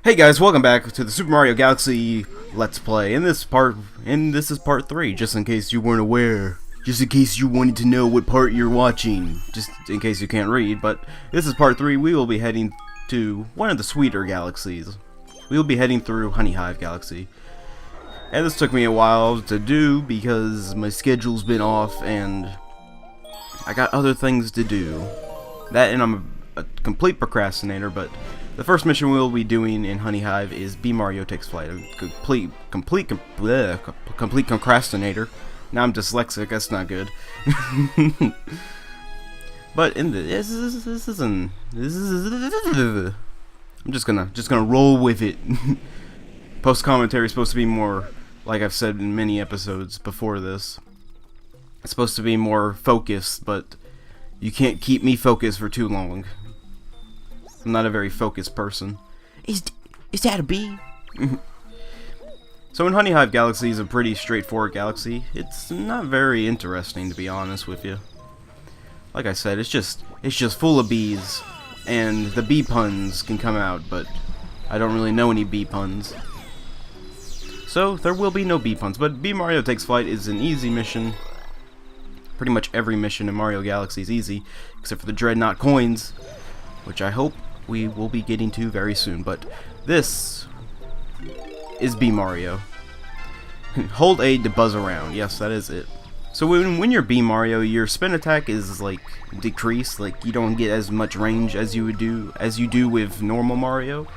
Hey guys, welcome back to the Super Mario Galaxy Let's Play. This is part 3, just in case you weren't aware. Just in case you wanted to know what part you're watching. Just in case you can't read, but this is part 3. We will be heading to one of the sweeter galaxies. We will be heading through Honeyhive Galaxy. And this took me a while to do because my schedule's been off and I got other things to do. That and I'm a complete procrastinator, but the first mission we'll be doing in Honeyhive is B Mario Takes Flight. A complete procrastinator. Now I'm dyslexic. That's not good. But in I'm just gonna roll with it. Post commentary is supposed to be more, like I've said in many episodes before this. It's supposed to be more focused, but you can't keep me focused for too long. I'm not a very focused person. Is that a bee? So in Honeyhive Galaxy is a pretty straightforward galaxy. It's not very interesting, to be honest with you. Like I said, it's just full of bees, and the bee puns can come out, but I don't really know any bee puns. So there will be no bee puns, but B Mario Takes Flight is an easy mission. Pretty much every mission in Mario Galaxy is easy, except for the Dreadnought coins, which I hope we will be getting to very soon. But this is B Mario. Hold A to buzz around. Yes, that is it. So when you're B Mario, your spin attack is like decreased. Like you don't get as much range as you do with normal Mario,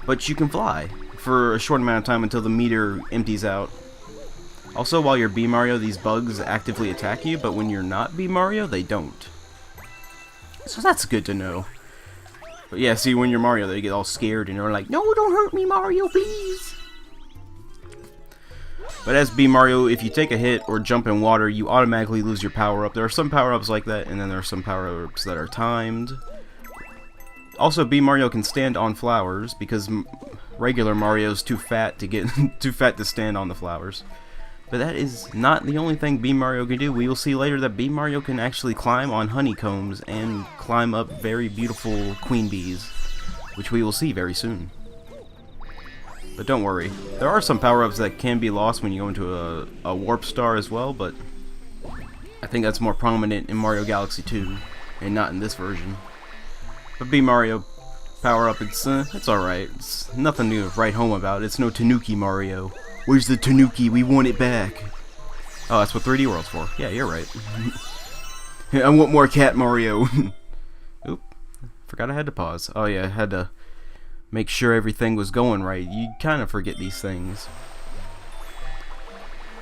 but you can fly for a short amount of time until the meter empties out. Also, while you're B Mario, these bugs actively attack you, but when you're not B Mario, they don't. So that's good to know. But yeah, see, when you're Mario, they get all scared and they're like, "No, don't hurt me, Mario, please." But as B Mario, if you take a hit or jump in water, you automatically lose your power-up. There are some power-ups like that, and then there are some power-ups that are timed. Also, B Mario can stand on flowers because regular Mario's too fat to stand on the flowers. But that is not the only thing B Mario can do. We will see later that B Mario can actually climb on honeycombs and climb up very beautiful queen bees, which we will see very soon. But don't worry, there are some power-ups that can be lost when you go into a warp star as well, but I think that's more prominent in Mario Galaxy 2 and not in this version. But B Mario power-up, it's alright. It's nothing to write home about. It's no Tanuki Mario. Where's the Tanuki? We want it back. Oh, that's what 3D World's for. Yeah, you're right. I want more Cat Mario. Oop. Forgot I had to pause. Oh yeah, I had to make sure everything was going right. You kind of forget these things.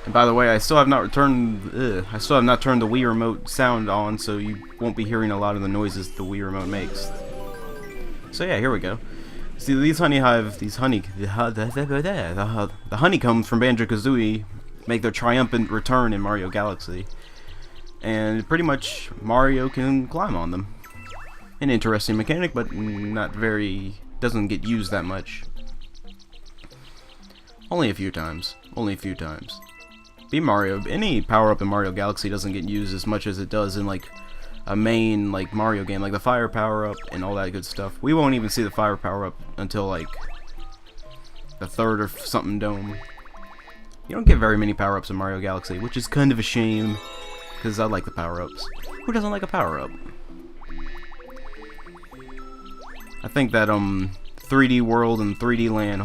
And by the way, I still have not turned the Wii Remote sound on, so you won't be hearing a lot of the noises the Wii Remote makes. So yeah, here we go. See, these honeyhive, the honeycombs from Banjo-Kazooie make their triumphant return in Mario Galaxy. And pretty much Mario can climb on them. An interesting mechanic, but doesn't get used that much. Only a few times. B Mario, any power-up in Mario Galaxy doesn't get used as much as it does in like a main like Mario game, like the fire power-up and all that good stuff. We won't even see the fire power-up until like the third or something dome. You don't get very many power-ups in Mario Galaxy, which is kind of a shame, because I like the power-ups. Who doesn't like a power-up? I think that 3D World and 3D Land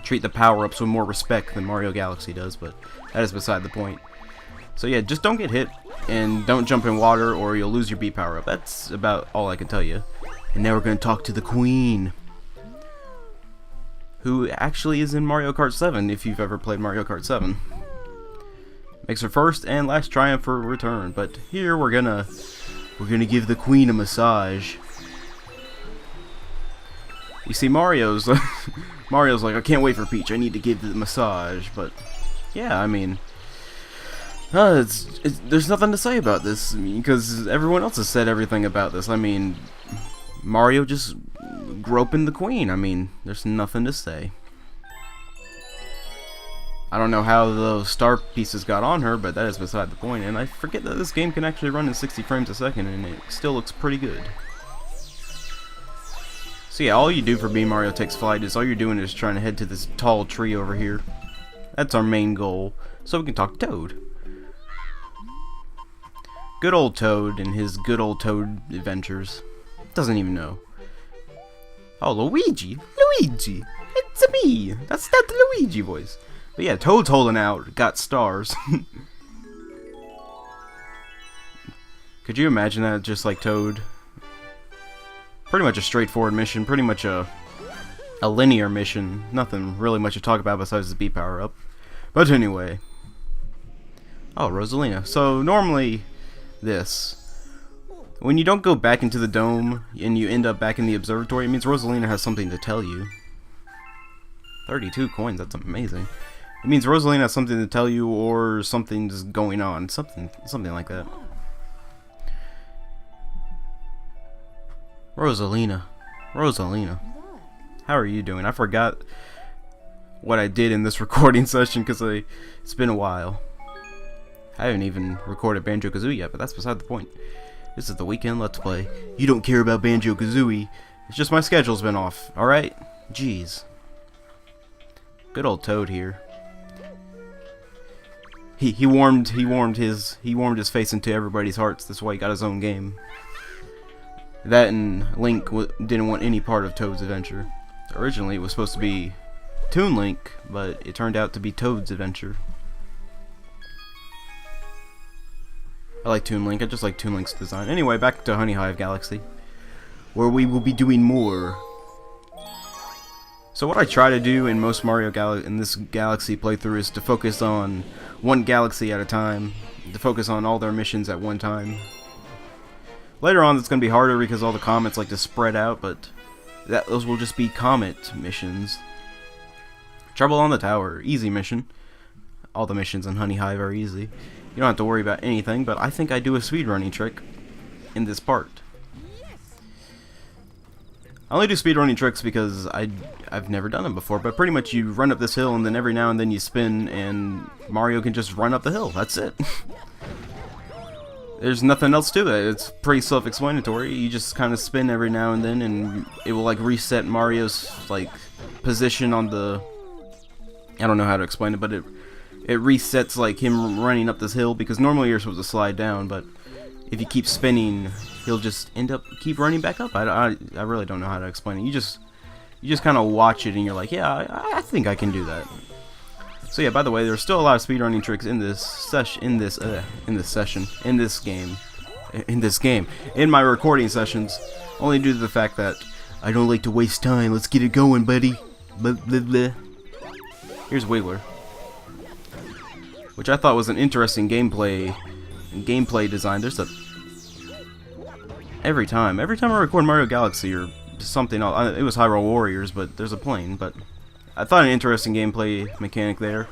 treat the power-ups with more respect than Mario Galaxy does, but that is beside the point. So yeah, just don't get hit, and don't jump in water or you'll lose your B power-up. That's about all I can tell you. And now we're going to talk to the Queen, who actually is in Mario Kart 7, if you've ever played Mario Kart 7. Makes her first and last triumph for return, but here we're gonna give the Queen a massage. You see, Mario's like, I can't wait for Peach, I need to give the massage, but yeah, I mean, there's nothing to say about this, because everyone else has said everything about this. I mean, Mario just groping the Queen. I mean, there's nothing to say. I don't know how those star pieces got on her, but that is beside the point. And I forget that this game can actually run in 60 frames a second, and it still looks pretty good. So yeah, all you do for Beam Mario Takes Flight is all you're doing is trying to head to this tall tree over here. That's our main goal, so we can talk to Toad. Good old Toad and his good old Toad adventures. Doesn't even know. Oh, Luigi! Luigi! It's me! That's that Luigi voice. But yeah, Toad's holding out, got stars. Could you imagine that just like Toad? Pretty much a straightforward mission, pretty much a linear mission. Nothing really much to talk about besides the B power up. But anyway. Oh, Rosalina. So normally this. When you don't go back into the dome and you end up back in the observatory, it means Rosalina has something to tell you. 32 coins, that's amazing. It means Rosalina has something to tell you or something's going on. Something like that. Rosalina. Rosalina. How are you doing? I forgot what I did in this recording session because it's been a while. I haven't even recorded Banjo-Kazooie yet, but that's beside the point. This is the weekend Let's Play. You don't care about Banjo-Kazooie. It's just my schedule's been off, alright? Jeez. Good old Toad here. He warmed his face into everybody's hearts. That's why he got his own game. That and Link didn't want any part of Toad's adventure. Originally it was supposed to be Toon Link, but it turned out to be Toad's adventure. I like Toon Link. I just like Toon Link's design. Anyway, back to Honeyhive Galaxy, where we will be doing more. So what I try to do in most in this Galaxy playthrough is to focus on one galaxy at a time, to focus on all their missions at one time. Later on, it's going to be harder because all the comets like to spread out, but those will just be comet missions. Trouble on the Tower, easy mission. All the missions in Honeyhive are easy. You don't have to worry about anything, but I think I do a speedrunning trick in this part. I only do speedrunning tricks because I've never done them before, but pretty much you run up this hill and then every now and then you spin and Mario can just run up the hill. That's it. There's nothing else to it. It's pretty self-explanatory. You just kind of spin every now and then and it will like reset Mario's like position on the... I don't know how to explain it, but it resets like him running up this hill, because normally you're supposed to slide down, but if you keep spinning, he'll just keep running back up. I really don't know how to explain it. You just kind of watch it and you're like, yeah, I think I can do that. So yeah, by the way, there's still a lot of speedrunning tricks in this game, in my recording sessions, only due to the fact that I don't like to waste time. Let's get it going, buddy. Blah, blah, blah. Here's Wiggler, which I thought was an interesting gameplay design. There's every time I record Mario Galaxy or something else, it was Hyrule Warriors, but there's a plane, but I thought an interesting gameplay mechanic there.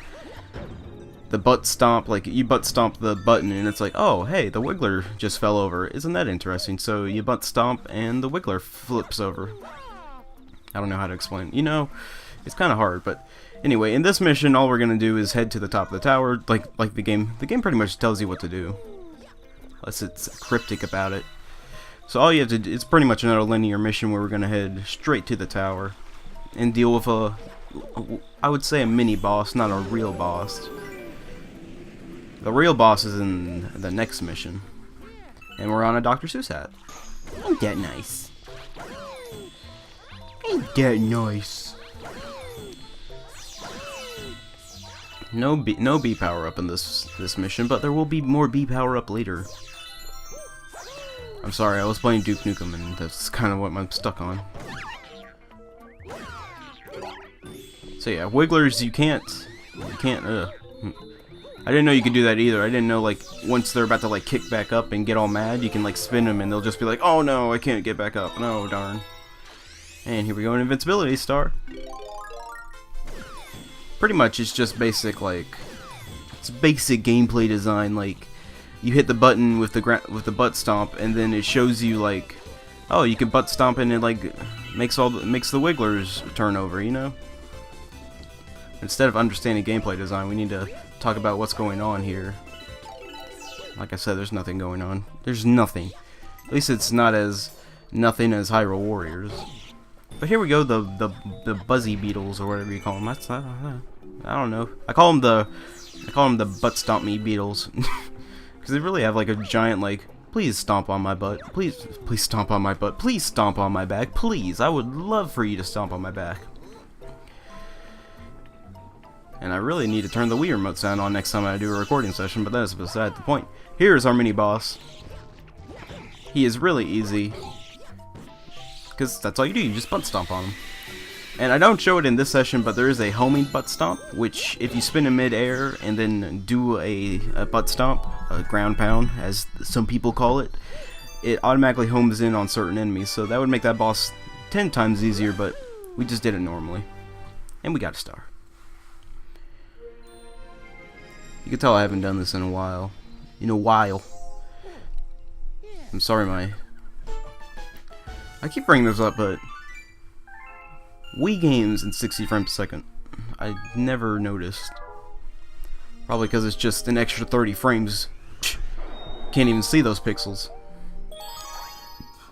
The butt stomp, like you butt stomp the button and it's like, oh hey, the Wiggler just fell over. Isn't that interesting? So you butt stomp and the Wiggler flips over. I don't know how to explain. You know, it's kind of hard, but anyway, in this mission, all we're gonna do is head to the top of the tower, like the game. The game pretty much tells you what to do, unless it's cryptic about it. So all you have to do, it's pretty much another linear mission where we're gonna head straight to the tower and deal with I would say a mini boss, not a real boss. The real boss is in the next mission, and we're on a Dr. Seuss hat. Ain't that nice? Ain't that nice? No B power up in this mission, but there will be more B power up later. I'm sorry, I was playing Duke Nukem and that's kind of what I'm stuck on. So yeah, Wigglers, you can't, I didn't know you could do that either. I didn't know, like, once they're about to, like, kick back up and get all mad, you can, like, spin them and they'll just be like, oh no, I can't get back up. No, darn. And here we go, an invincibility star. Pretty much, it's just basic, like, it's basic gameplay design. Like, you hit the button with the butt stomp, and then it shows you, like, oh, you can butt stomp and it, like, makes the Wigglers turn over, you know? Instead of understanding gameplay design, we need to talk about what's going on here. Like I said, there's nothing going on. There's nothing. At least it's not as nothing as Hyrule Warriors. But here we go, the buzzy beetles or whatever you call them. I don't know. I call them the butt stomp me beetles because they really have like a giant like. Please stomp on my butt. Please stomp on my butt. Please stomp on my back. Please, I would love for you to stomp on my back. And I really need to turn the Wii remote sound on next time I do a recording session, but that is beside the point. Here's our mini boss. He is really easy, because that's all you do, you just butt stomp on him. And I don't show it in this session, but there is a homing butt stomp, which if you spin in mid-air and then do a butt stomp, a ground pound, as some people call it, it automatically homes in on certain enemies, so that would make that boss 10 times easier, but we just did it normally. And we got a star. You can tell I haven't done this in a while. I'm sorry, I keep bringing this up, but Wii games in 60 frames per second, I never noticed. Probably because it's just an extra 30 frames. Can't even see those pixels.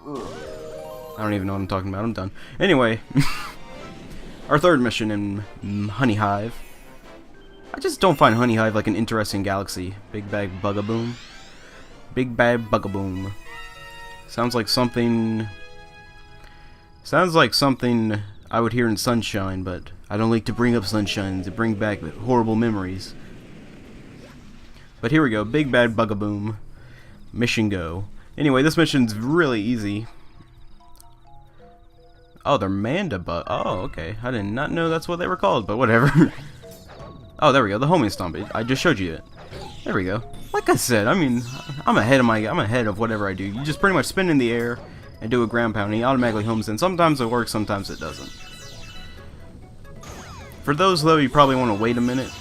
I don't even know what I'm talking about. I'm done. Anyway, our third mission in Honeyhive. I just don't find Honeyhive like an interesting galaxy. Big Bad Bugaboom. Big Bad Bugaboom. Sounds like something I would hear in Sunshine, but I don't like to bring up Sunshine to bring back horrible memories. But here we go, Big Bad Bugaboom. Mission go. Anyway, this mission's really easy. Oh, they're Manda Bug. Oh, okay. I did not know that's what they were called, but whatever. Oh, there we go. The homing stomp. I just showed you it. There we go. Like I said, I mean, I'm ahead of whatever I do. You just pretty much spin in the air and do a ground pound, and he automatically homes in. Sometimes it works, sometimes it doesn't. For those though, you probably want to wait a minute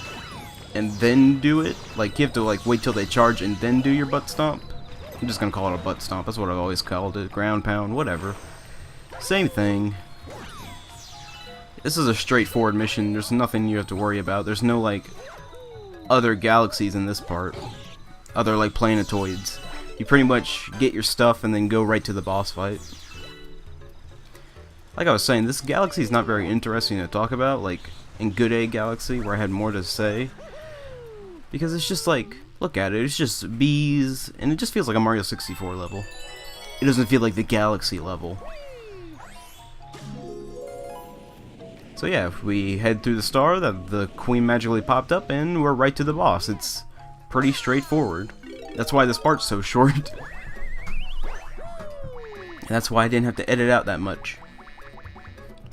and then do it. Like you have to like wait till they charge and then do your butt stomp. I'm just gonna call it a butt stomp. That's what I've always called it. Ground pound, whatever. Same thing. This is a straightforward mission. There's nothing you have to worry about. There's no like other galaxies in this part. Other like planetoids. You pretty much get your stuff and then go right to the boss fight. Like I was saying, this galaxy is not very interesting to talk about, like in Good Egg Galaxy, where I had more to say. Because it's just like, look at it, it's just bees, and it just feels like a Mario 64 level. It doesn't feel like the galaxy level. So yeah, if we head through the star, the queen magically popped up, and we're right to the boss. It's pretty straightforward. That's why this part's so short. And that's why I didn't have to edit out that much.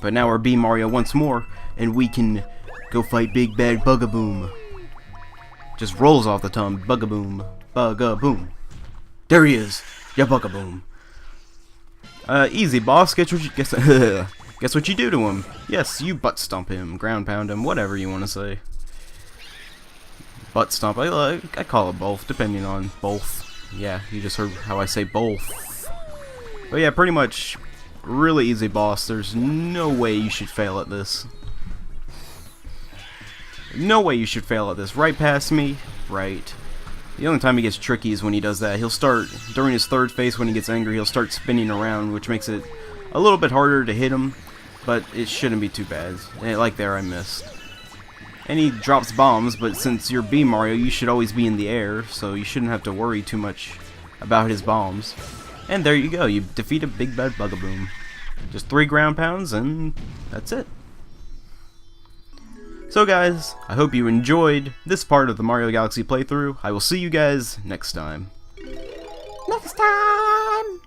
But now we're B Mario once more, and we can go fight Big Bad Bugaboom. Just rolls off the tongue. Bugaboom. Bugaboom. There he is. Yeah, Bugaboom. Easy, boss. Guess what you do to him. Yes, you butt stomp him, ground pound him, whatever you want to say. Butt stomp. I call it both, depending on both. Yeah, you just heard how I say both. But yeah, pretty much really easy boss. There's no way you should fail at this. No way you should fail at this. Right past me? Right. The only time he gets tricky is when he does that. He'll start, during his third phase when he gets angry, he'll start spinning around, which makes it a little bit harder to hit him, but it shouldn't be too bad. And like there, I missed. And he drops bombs, but since you're B Mario, you should always be in the air, so you shouldn't have to worry too much about his bombs. And there you go, you defeated Big Bad Bugaboom. Just 3 ground pounds, and that's it. So guys, I hope you enjoyed this part of the Mario Galaxy playthrough. I will see you guys next time. Next time!